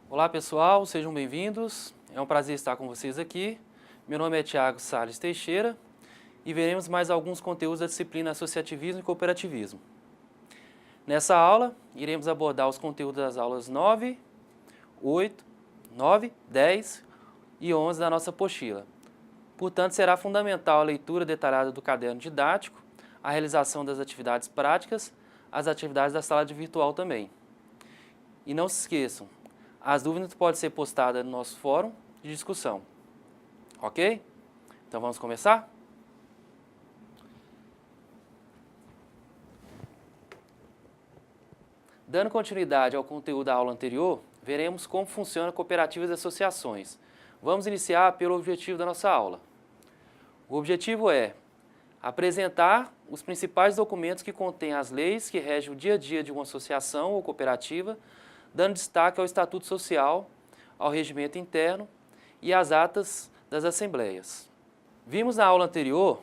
Olá pessoal, sejam bem-vindos. É um prazer estar com vocês aqui. Meu nome é Thiago Salles Teixeira e veremos mais alguns conteúdos da disciplina Associativismo e Cooperativismo. Nessa aula, iremos abordar os conteúdos das aulas 9, 8, 9, 10 e 11 da nossa apostila. Portanto, será fundamental a leitura detalhada do caderno didático, a realização das atividades práticas, as atividades da sala de virtual também. E não se esqueçam, as dúvidas podem ser postadas no nosso fórum de discussão. Ok? Então vamos começar? Dando continuidade ao conteúdo da aula anterior, veremos como funcionam cooperativas e associações. Vamos iniciar pelo objetivo da nossa aula. O objetivo é apresentar os principais documentos que contêm as leis que regem o dia a dia de uma associação ou cooperativa, dando destaque ao Estatuto Social, ao regimento interno e às atas das assembleias. Vimos na aula anterior,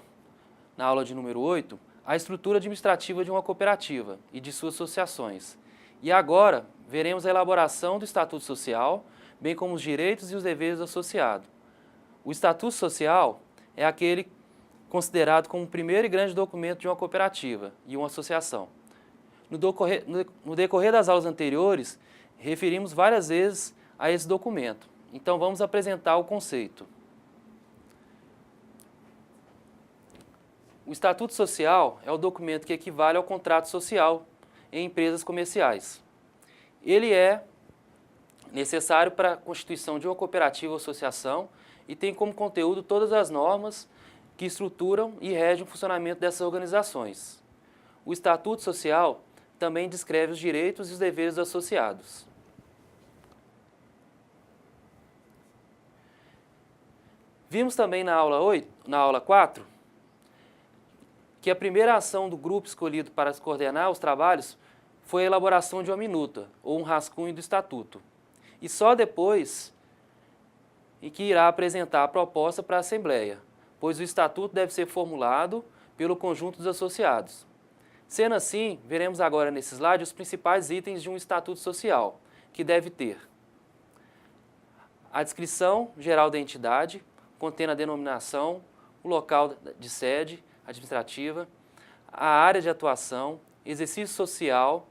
na aula de número 8, a estrutura administrativa de uma cooperativa e de suas associações. E agora veremos a elaboração do Estatuto Social, bem como os direitos e os deveres do associado. O Estatuto Social é aquele considerado como o primeiro e grande documento de uma cooperativa e uma associação. No decorrer das aulas anteriores, referimos várias vezes a esse documento. Então vamos apresentar o conceito. O Estatuto Social é o documento que equivale ao contrato social em empresas comerciais. Ele é necessário para a constituição de uma cooperativa ou associação e tem como conteúdo todas as normas que estruturam e regem o funcionamento dessas organizações. O Estatuto Social também descreve os direitos e os deveres dos associados. Vimos também na aula 4, que a primeira ação do grupo escolhido para coordenar os trabalhos foi a elaboração de uma minuta, ou um rascunho do Estatuto. E só depois em que irá apresentar a proposta para a Assembleia, pois o Estatuto deve ser formulado pelo conjunto dos associados. Sendo assim, veremos agora nesse slide os principais itens de um Estatuto Social, que deve ter a descrição geral da entidade, contendo a denominação, o local de sede administrativa, a área de atuação, exercício social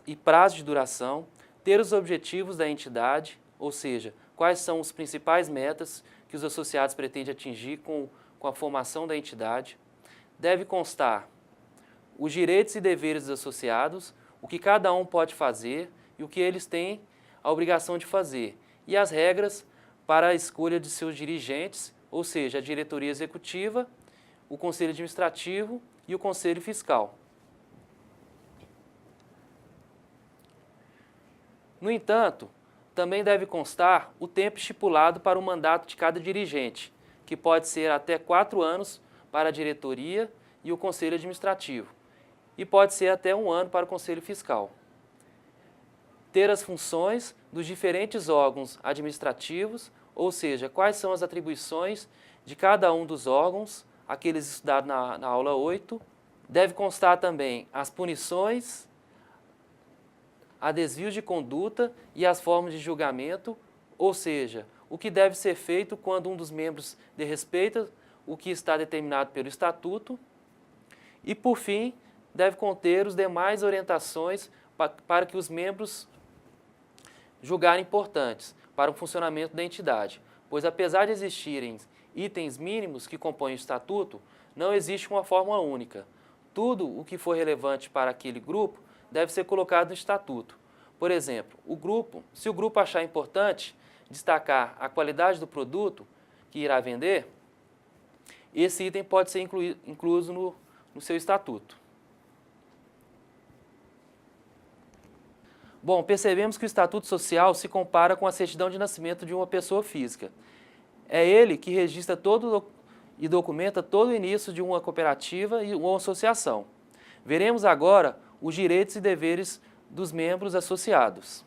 e prazo de duração, ter os objetivos da entidade, ou seja, quais são os principais metas que os associados pretendem atingir com a formação da entidade. Deve constar os direitos e deveres dos associados, o que cada um pode fazer e o que eles têm a obrigação de fazer, e as regras para a escolha de seus dirigentes, ou seja, a diretoria executiva, o conselho administrativo e o conselho fiscal. No entanto, também deve constar o tempo estipulado para o mandato de cada dirigente, que pode ser até 4 anos para a diretoria e o conselho administrativo, e pode ser até 1 ano para o conselho fiscal. Ter as funções dos diferentes órgãos administrativos, ou seja, quais são as atribuições de cada um dos órgãos, aqueles estudados na aula 8. Deve constar também as punições, a desvios de conduta e as formas de julgamento, ou seja, o que deve ser feito quando um dos membros desrespeita o que está determinado pelo Estatuto. E, por fim, deve conter os demais orientações para que os membros julgarem importantes para o funcionamento da entidade, pois apesar de existirem itens mínimos que compõem o Estatuto, não existe uma fórmula única. Tudo o que for relevante para aquele grupo deve ser colocado no Estatuto. Por exemplo, se o grupo achar importante destacar a qualidade do produto que irá vender, esse item pode ser incluso no seu Estatuto. Bom, percebemos que o Estatuto Social se compara com a certidão de nascimento de uma pessoa física. É ele que registra e documenta todo o início de uma cooperativa e uma associação. Veremos agora os direitos e deveres dos membros associados.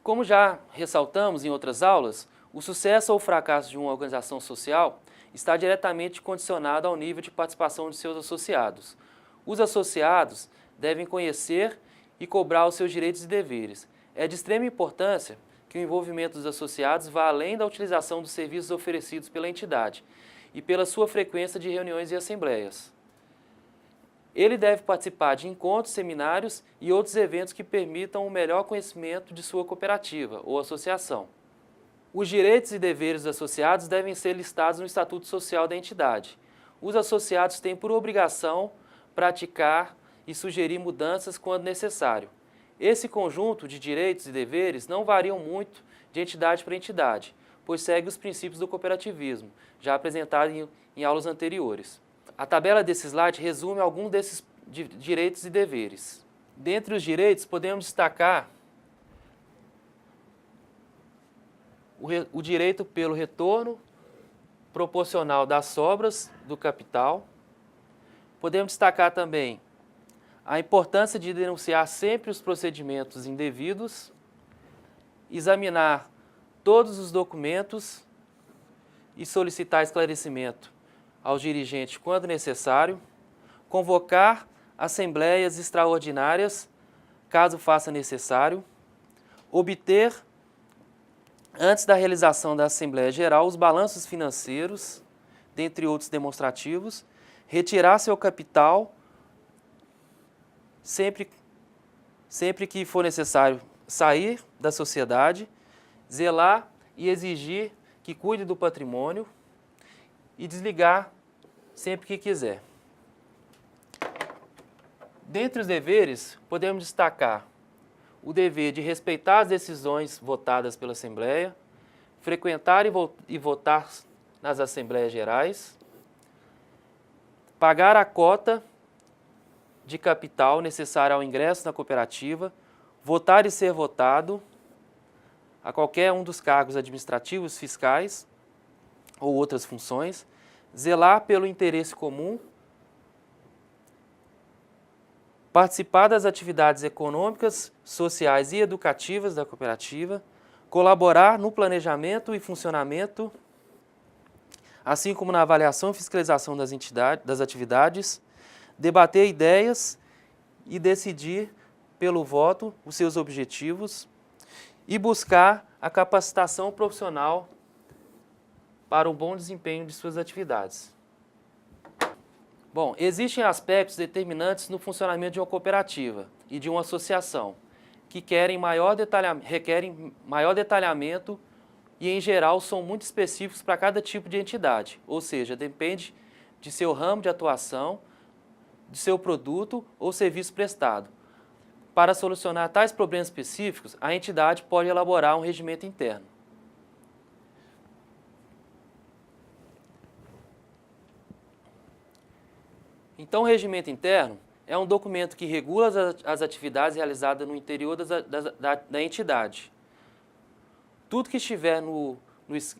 Como já ressaltamos em outras aulas, o sucesso ou fracasso de uma organização social está diretamente condicionado ao nível de participação de seus associados. Os associados devem conhecer e cobrar os seus direitos e deveres. É de extrema importância que o envolvimento dos associados vá além da utilização dos serviços oferecidos pela entidade e pela sua frequência de reuniões e assembleias. Ele deve participar de encontros, seminários e outros eventos que permitam o melhor conhecimento de sua cooperativa ou associação. Os direitos e deveres dos associados devem ser listados no Estatuto Social da entidade. Os associados têm por obrigação praticar e sugerir mudanças quando necessário. Esse conjunto de direitos e deveres não variam muito de entidade para entidade, pois segue os princípios do cooperativismo, já apresentados em aulas anteriores. A tabela desse slide resume alguns desses direitos e deveres. Dentre os direitos, podemos destacar o direito pelo retorno proporcional das sobras do capital. Podemos destacar também a importância de denunciar sempre os procedimentos indevidos, examinar todos os documentos e solicitar esclarecimento aos dirigentes quando necessário, convocar assembleias extraordinárias, caso faça necessário, obter, antes da realização da Assembleia Geral, os balanços financeiros, dentre outros demonstrativos, retirar seu capital sempre que for necessário sair da sociedade, zelar e exigir que cuide do patrimônio e desligar sempre que quiser. Dentre os deveres, podemos destacar o dever de respeitar as decisões votadas pela Assembleia, frequentar e votar nas Assembleias Gerais, pagar a cota de capital necessária ao ingresso na cooperativa, votar e ser votado a qualquer um dos cargos administrativos, fiscais ou outras funções, zelar pelo interesse comum, participar das atividades econômicas, sociais e educativas da cooperativa, colaborar no planejamento e funcionamento, assim como na avaliação e fiscalização das atividades, debater ideias e decidir pelo voto os seus objetivos e buscar a capacitação profissional para o bom desempenho de suas atividades. Bom, existem aspectos determinantes no funcionamento de uma cooperativa e de uma associação que requerem maior detalhamento e, em geral, são muito específicos para cada tipo de entidade, ou seja, depende de seu ramo de atuação, de seu produto ou serviço prestado. Para solucionar tais problemas específicos, a entidade pode elaborar um regimento interno. Então, o regimento interno é um documento que regula as atividades realizadas no interior da entidade. Tudo que estiver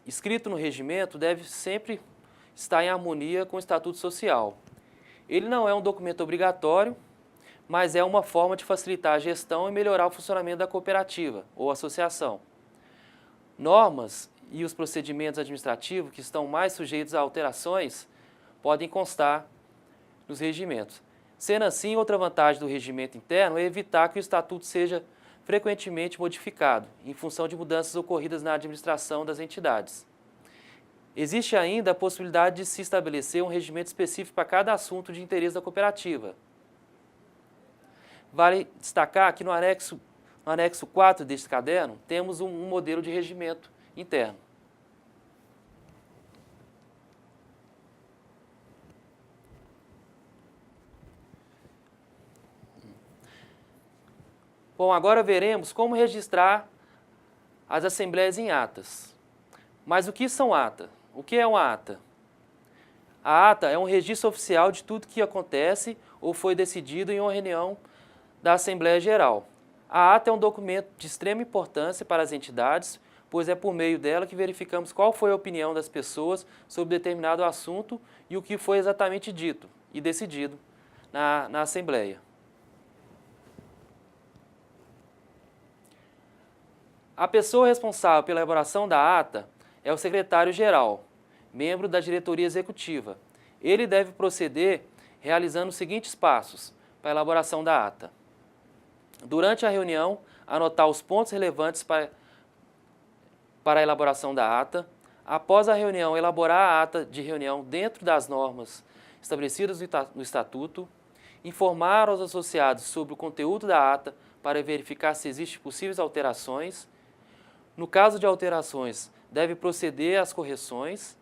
escrito no regimento deve sempre estar em harmonia com o Estatuto Social. Ele não é um documento obrigatório, mas é uma forma de facilitar a gestão e melhorar o funcionamento da cooperativa ou associação. Normas e os procedimentos administrativos que estão mais sujeitos a alterações podem constar nos regimentos. Sendo assim, outra vantagem do regimento interno é evitar que o Estatuto seja frequentemente modificado, em função de mudanças ocorridas na administração das entidades. Existe ainda a possibilidade de se estabelecer um regimento específico para cada assunto de interesse da cooperativa. Vale destacar que no anexo 4 deste caderno, temos um modelo de regimento interno. Bom, agora veremos como registrar as assembleias em atas. Mas o que são atas? O que é uma ata? A ata é um registro oficial de tudo que acontece ou foi decidido em uma reunião da Assembleia Geral. A ata é um documento de extrema importância para as entidades, pois é por meio dela que verificamos qual foi a opinião das pessoas sobre determinado assunto e o que foi exatamente dito e decidido na Assembleia. A pessoa responsável pela elaboração da ata é o secretário-geral, membro da diretoria executiva. Ele deve proceder realizando os seguintes passos para a elaboração da ata. Durante a reunião, anotar os pontos relevantes para a elaboração da ata. Após a reunião, elaborar a ata de reunião dentro das normas estabelecidas no Estatuto. Informar aos associados sobre o conteúdo da ata para verificar se existem possíveis alterações. No caso de alterações, deve proceder às correções.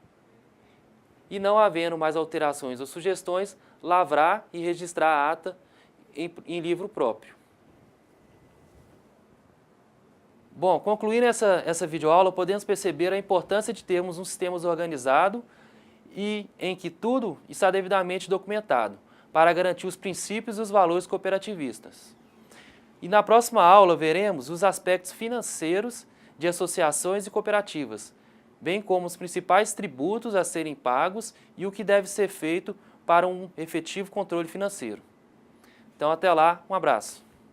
E não havendo mais alterações ou sugestões, lavrar e registrar a ata em livro próprio. Bom, concluindo essa videoaula, podemos perceber a importância de termos um sistema organizado e em que tudo está devidamente documentado, para garantir os princípios e os valores cooperativistas. E na próxima aula veremos os aspectos financeiros de associações e cooperativas, bem como os principais tributos a serem pagos e o que deve ser feito para um efetivo controle financeiro. Então, até lá, um abraço.